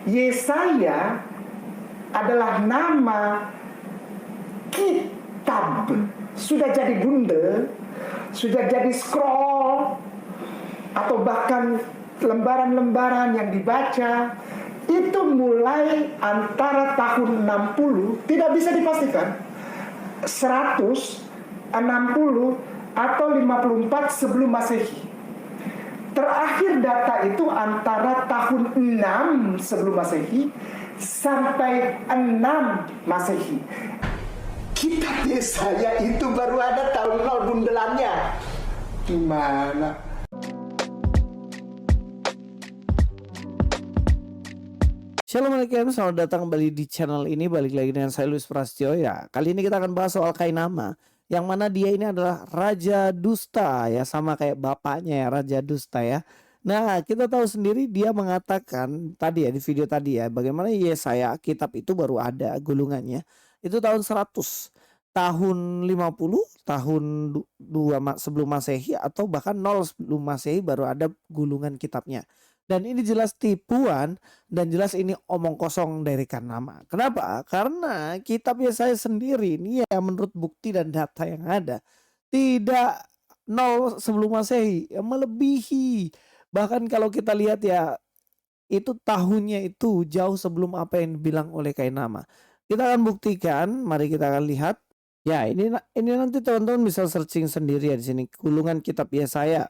Yesaya adalah nama kitab, sudah jadi bundel, sudah jadi scroll, atau bahkan lembaran-lembaran yang dibaca. Itu mulai antara tahun 60, tidak bisa dipastikan, 100, 60 atau 54 sebelum Masehi. Terakhir data itu antara tahun 6 sebelum Masehi sampai 6 Masehi. Kitab Yesaya itu baru ada tahun 0 bundelannya. Gimana? Assalamualaikum, selamat datang kembali di channel ini. Balik lagi dengan saya Luis Prasetyo ya. Kali ini kita akan bahas soal Kainama, yang mana dia ini adalah Raja Dusta ya, sama kayak bapaknya ya, Raja Dusta ya. Nah, kita tahu sendiri dia mengatakan tadi ya di video tadi ya, bagaimana Yesaya kitab itu baru ada gulungannya itu tahun 100, tahun 50, tahun 2 sebelum Masehi, atau bahkan 0 sebelum Masehi baru ada gulungan kitabnya. Dan ini jelas tipuan, dan jelas ini omong kosong dari Kainama. Kenapa? Karena kitab Yesaya sendiri ini ya, menurut bukti dan data yang ada, tidak 0 sebelum Masehi, ya melebihi. Bahkan kalau kita lihat ya, itu tahunnya itu jauh sebelum apa yang dibilang oleh Kainama. Kita akan buktikan, mari kita akan lihat. Ya, ini nanti teman-teman bisa searching sendiri ya di sini, gulungan kitab Yesaya.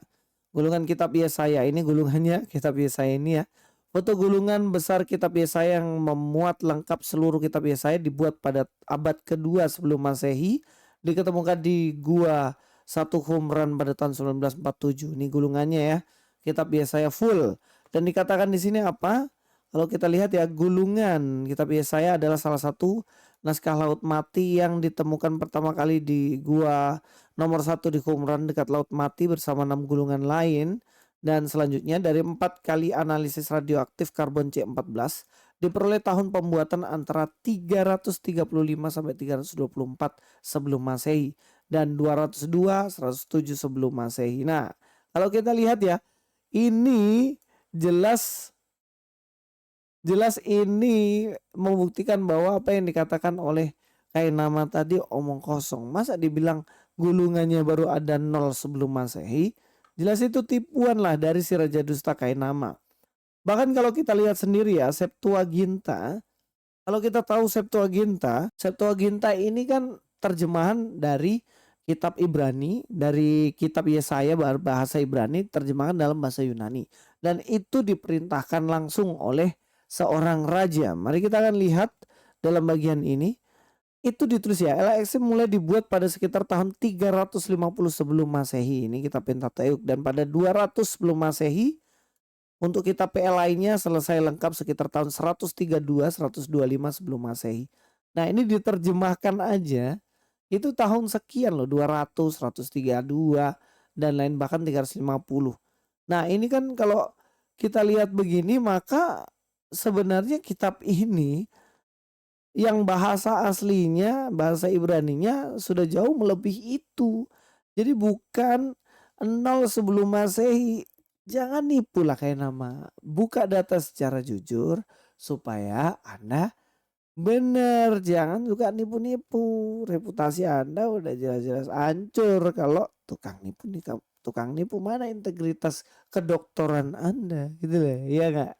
Gulungan kitab Yesaya ini, gulungannya kitab Yesaya ini ya. Foto gulungan besar kitab Yesaya yang memuat lengkap seluruh kitab Yesaya dibuat pada abad kedua sebelum Masehi, diketemukan di Gua Satu Qumran pada tahun 1947. Ini gulungannya ya, kitab Yesaya full. Dan dikatakan di sini apa? Kalau kita lihat ya, gulungan kitab Yesaya adalah salah satu naskah Laut Mati yang ditemukan pertama kali di Gua nomor 1 di Qumran dekat Laut Mati bersama 6 gulungan lain. Dan selanjutnya dari 4 kali analisis radioaktif karbon C14 diperoleh tahun pembuatan antara 335 sampai 324 sebelum Masehi dan 202 107 sebelum Masehi. Nah, kalau kita lihat ya, ini jelas ini membuktikan bahwa apa yang dikatakan oleh Kainama tadi omong kosong. Masa dibilang gulungannya baru ada 0 sebelum Masehi? Jelas itu tipuan lah dari si Raja Dusta Kainama. Bahkan kalau kita lihat sendiri ya, Septuaginta. Kalau kita tahu Septuaginta ini kan terjemahan dari kitab Ibrani, dari kitab Yesaya bahasa Ibrani terjemahan dalam bahasa Yunani. Dan itu diperintahkan langsung oleh seorang raja. Mari kita akan lihat dalam bagian ini. Itu ditulis ya, LXM mulai dibuat pada sekitar tahun 350 sebelum Masehi. Ini kitab Pentateuch. Dan pada 200 sebelum Masehi, untuk kitab PL lainnya selesai lengkap sekitar tahun 132 125 sebelum Masehi. Nah, ini diterjemahkan aja itu tahun sekian loh, 200, 132 dan lain, bahkan 350. Nah, ini kan kalau kita lihat begini, maka sebenarnya kitab ini yang bahasa aslinya, bahasa Ibraninya sudah jauh melebihi itu. Jadi bukan 0 sebelum Masehi. Jangan nipu lah Kainama. Buka data secara jujur supaya Anda benar. Jangan juga nipu-nipu. Reputasi Anda udah jelas-jelas hancur kalau tukang nipu nih. Tukang nipu, mana integritas kedokteran Anda gitu loh. Iya nggak?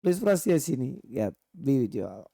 Luis Prasetyo sini. Lihat video.